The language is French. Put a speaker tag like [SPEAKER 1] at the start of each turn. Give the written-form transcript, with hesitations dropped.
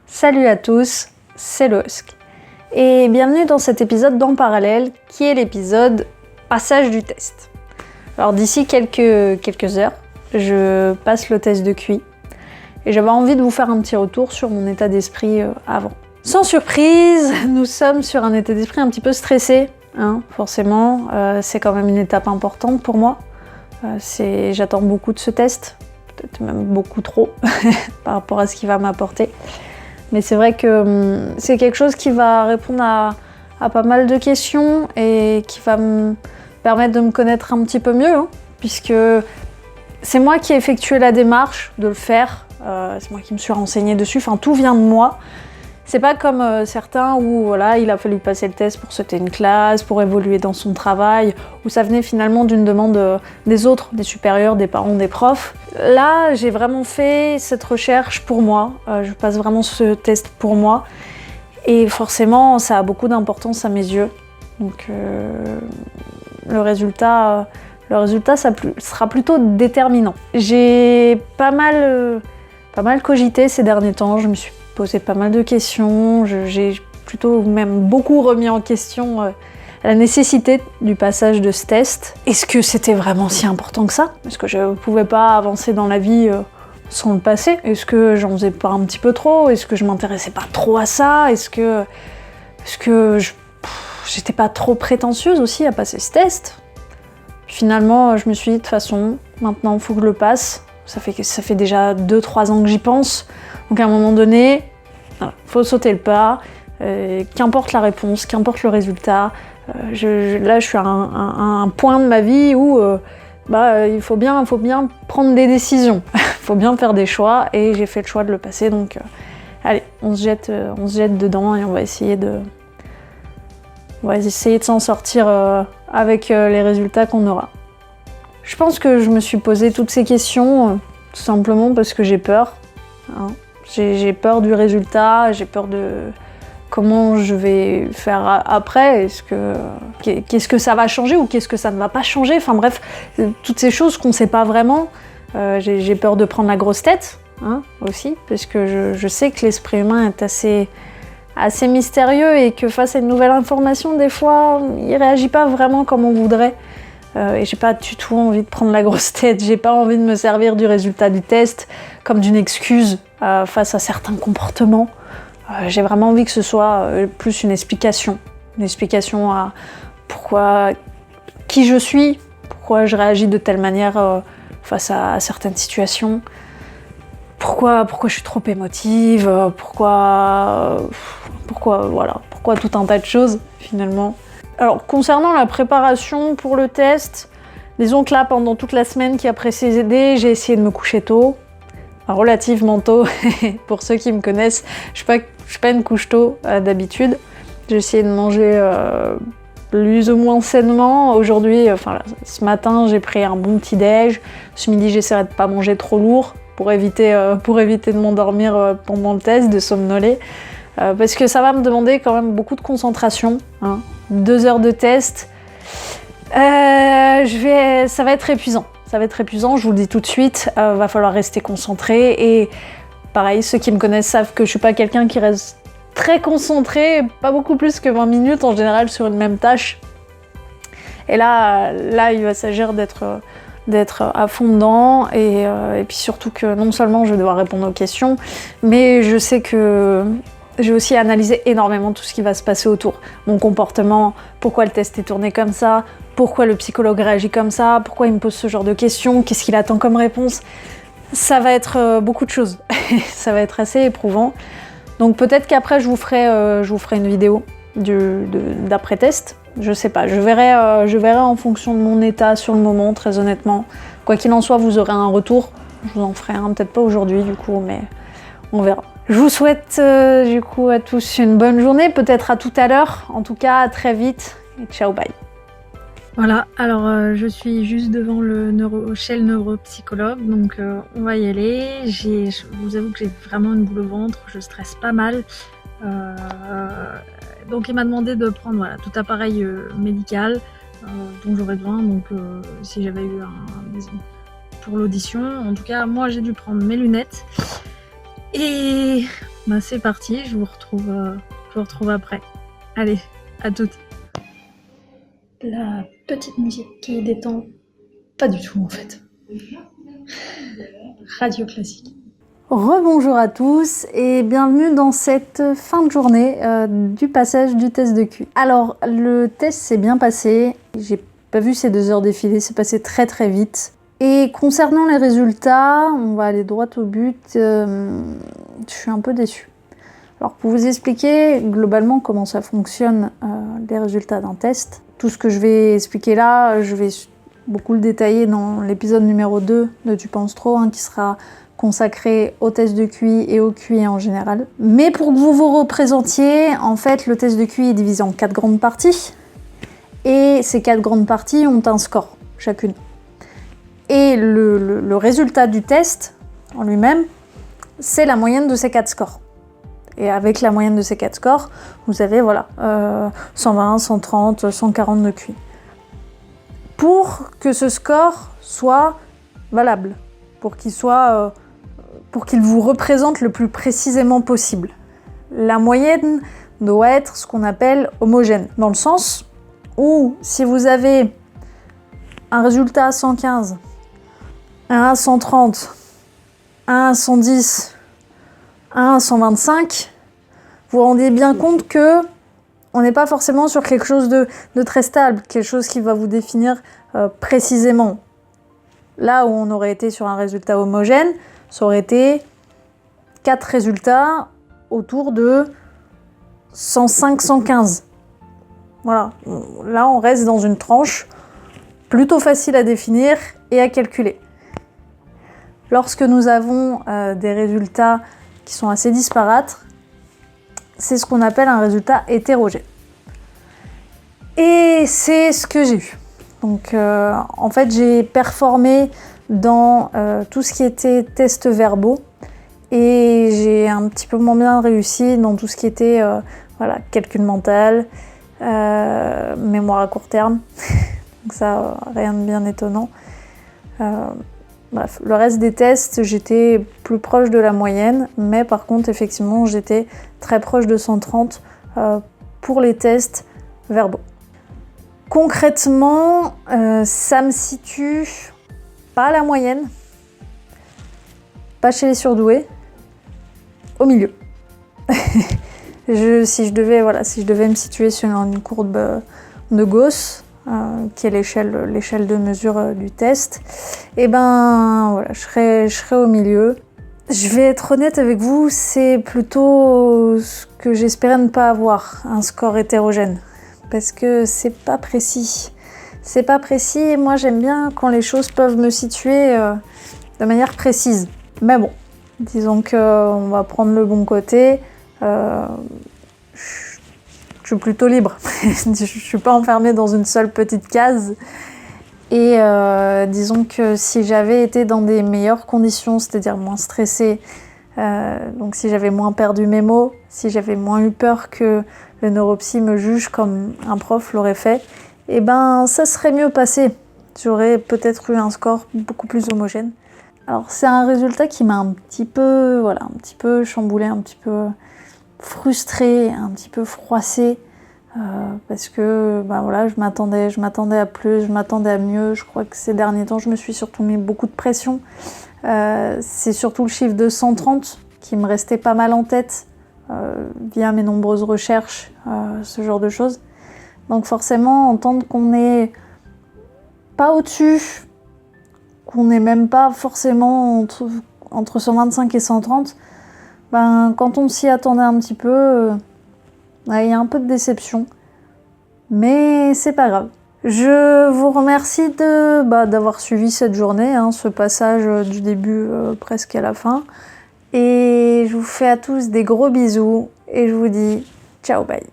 [SPEAKER 1] Salut à tous, c'est Losk. Et bienvenue dans cet épisode d'En Parallèle, qui est l'épisode passage du test. Alors d'ici quelques heures, je passe le test de QI. Et j'avais envie de vous faire un petit retour sur mon état d'esprit avant. Sans surprise, nous sommes sur un état d'esprit un petit peu stressé, hein, forcément. C'est quand même une étape importante pour moi. J'attends beaucoup de ce test, peut-être même beaucoup trop, par rapport à ce qu'il va m'apporter. Mais c'est vrai que c'est quelque chose qui va répondre à pas mal de questions et qui va me permettre de me connaître un petit peu mieux, hein, puisque c'est moi qui ai effectué la démarche de le faire, c'est moi qui me suis renseignée dessus, enfin tout vient de moi. C'est pas comme certains où voilà, il a fallu passer le test pour sauter une classe, pour évoluer dans son travail, où ça venait finalement d'une demande des autres, des supérieurs, des parents, des profs. Là, j'ai vraiment fait cette recherche pour moi, je passe vraiment ce test pour moi, et forcément, ça a beaucoup d'importance à mes yeux. Donc le résultat ça sera plutôt déterminant. J'ai pas mal cogité ces derniers temps, je me suis posé pas mal de questions, j'ai plutôt même beaucoup remis en question la nécessité du passage de ce test. Est-ce que c'était vraiment si important que ça? Est-ce que je ne pouvais pas avancer dans la vie sans le passer? Est-ce que j'en faisais pas un petit peu trop? Est-ce que je m'intéressais pas trop à ça? Est-ce que j'étais pas trop prétentieuse aussi à passer ce test? Finalement, je me suis dit, de toute façon, maintenant il faut que je le passe. Ça fait déjà 2-3 ans que j'y pense. Donc à un moment donné, il faut sauter le pas. Qu'importe la réponse, qu'importe le résultat. Là, je suis à un point de ma vie où il faut bien prendre des décisions. Il faut bien faire des choix. Et j'ai fait le choix de le passer. Donc allez, on se jette dedans et on va essayer de s'en sortir avec les résultats qu'on aura. Je pense que je me suis posé toutes ces questions tout simplement parce que j'ai peur. Hein. J'ai peur du résultat, j'ai peur de comment je vais faire après. Qu'est-ce que ça va changer ou qu'est-ce que ça ne va pas changer? Enfin bref, toutes ces choses qu'on ne sait pas vraiment. J'ai peur de prendre la grosse tête, hein, aussi, parce que je sais que l'esprit humain est assez mystérieux et que face à une nouvelle information, des fois, il réagit pas vraiment comme on voudrait. Et j'ai pas du tout envie de prendre la grosse tête, j'ai pas envie de me servir du résultat du test comme d'une excuse face à certains comportements. J'ai vraiment envie que ce soit plus une explication à qui je suis, pourquoi je réagis de telle manière face à certaines situations, pourquoi je suis trop émotive, pourquoi tout un tas de choses finalement. Alors, concernant la préparation pour le test, disons que là, pendant toute la semaine qui a précédé, j'ai essayé de me coucher tôt, relativement tôt. Pour ceux qui me connaissent, je suis pas une couche tôt d'habitude. J'ai essayé de manger plus ou moins sainement. Aujourd'hui, ce matin, j'ai pris un bon petit-déj. Ce midi, j'essaierai de pas manger trop lourd pour éviter de m'endormir pendant le test, de somnoler. Parce que ça va me demander quand même beaucoup de concentration, hein. 2 heures de test, ça va être épuisant. Je vous le dis tout de suite, va falloir rester concentré. Et pareil, ceux qui me connaissent savent que je suis pas quelqu'un qui reste très concentré, pas beaucoup plus que 20 minutes en général sur une même tâche. Et là il va s'agir d'être à fond dedans et puis surtout que non seulement je vais devoir répondre aux questions, mais je sais que j'ai aussi analysé énormément tout ce qui va se passer autour. Mon comportement, pourquoi le test est tourné comme ça, pourquoi le psychologue réagit comme ça, pourquoi il me pose ce genre de questions, qu'est-ce qu'il attend comme réponse. Ça va être beaucoup de choses. Ça va être assez éprouvant. Donc peut-être qu'après je vous ferai une vidéo d'après-test. Je sais pas, je verrai en fonction de mon état sur le moment, très honnêtement. Quoi qu'il en soit, vous aurez un retour. Je vous en ferai un, peut-être pas aujourd'hui du coup, mais on verra. Je vous souhaite du coup à tous une bonne journée, peut-être à tout à l'heure. En tout cas, à très vite et ciao, bye. Voilà, alors je suis juste devant chez le neuropsychologue, donc on va y aller. Je vous avoue que j'ai vraiment une boule au ventre, je stresse pas mal. Donc il m'a demandé de prendre tout appareil médical dont j'aurais besoin, donc si j'avais eu pour l'audition. En tout cas, moi j'ai dû prendre mes lunettes. Et c'est parti, je vous retrouve après. Allez, à toutes. La petite musique qui détend pas du tout en fait. Radio classique. Rebonjour à tous et bienvenue dans cette fin de journée du passage du test de QI. Alors le test s'est bien passé, j'ai pas vu ces 2 heures défiler, c'est passé très très vite. Et concernant les résultats, on va aller droit au but, je suis un peu déçue. Alors pour vous expliquer globalement comment ça fonctionne les résultats d'un test, tout ce que je vais expliquer là, je vais beaucoup le détailler dans l'épisode numéro 2 de Tu penses trop, qui sera consacré au test de QI et au QI en général. Mais pour que vous vous représentiez, en fait, le test de QI est divisé en 4 grandes parties. Et ces 4 grandes parties ont un score, chacune. Et le résultat du test, en lui-même, c'est la moyenne de ces 4 scores. Et avec la moyenne de ces 4 scores, vous avez 120, 130, 140 de QI. Pour que ce score soit valable, pour qu'il vous représente le plus précisément possible. La moyenne doit être ce qu'on appelle homogène, dans le sens où si vous avez un résultat à 115, un à 130, un à 110, un à 125, vous vous rendez bien compte que on n'est pas forcément sur quelque chose de très stable, quelque chose qui va vous définir précisément. Là où on aurait été sur un résultat homogène, ça aurait été 4 résultats autour de 105-115. Voilà, là on reste dans une tranche plutôt facile à définir et à calculer. Lorsque nous avons des résultats qui sont assez disparates, c'est ce qu'on appelle un résultat hétérogène. Et c'est ce que j'ai eu. Donc en fait j'ai performé dans tout ce qui était tests verbaux et j'ai un petit peu moins bien réussi dans tout ce qui était calcul mental, mémoire à court terme. Donc ça, rien de bien étonnant. Bref, le reste des tests, j'étais plus proche de la moyenne, mais par contre effectivement j'étais très proche de 130 pour les tests verbaux. Concrètement, ça me situe pas à la moyenne, pas chez les surdoués, au milieu. Si je devais me situer sur une courbe de Gauss, qui est l'échelle de mesure du test, je serais au milieu. Je vais être honnête avec vous, c'est plutôt ce que j'espérais ne pas avoir, un score hétérogène. Parce que c'est pas précis. C'est pas précis et moi j'aime bien quand les choses peuvent me situer de manière précise. Mais bon, disons qu'on va prendre le bon côté. Je suis plutôt libre. Je suis pas enfermée dans une seule petite case. Et disons que si j'avais été dans des meilleures conditions, c'est-à-dire moins stressée, donc si j'avais moins perdu mes mots, si j'avais moins eu peur que le neuropsy me juge comme un prof l'aurait fait, ça serait mieux passé. J'aurais peut-être eu un score beaucoup plus homogène. Alors c'est un résultat qui m'a un petit peu chamboulé, un petit peu frustrée, un petit peu froissée, parce que je m'attendais à plus, je m'attendais à mieux. Je crois que ces derniers temps, je me suis surtout mis beaucoup de pression. C'est surtout le chiffre de 130 qui me restait pas mal en tête via mes nombreuses recherches, ce genre de choses. Donc forcément, entendre qu'on n'est pas au-dessus, qu'on n'est même pas forcément entre 125 et 130, quand on s'y attendait un petit peu, il y a un peu de déception. Mais c'est pas grave. Je vous remercie d'avoir suivi cette journée, ce passage du début presque à la fin. Et je vous fais à tous des gros bisous et je vous dis ciao, bye.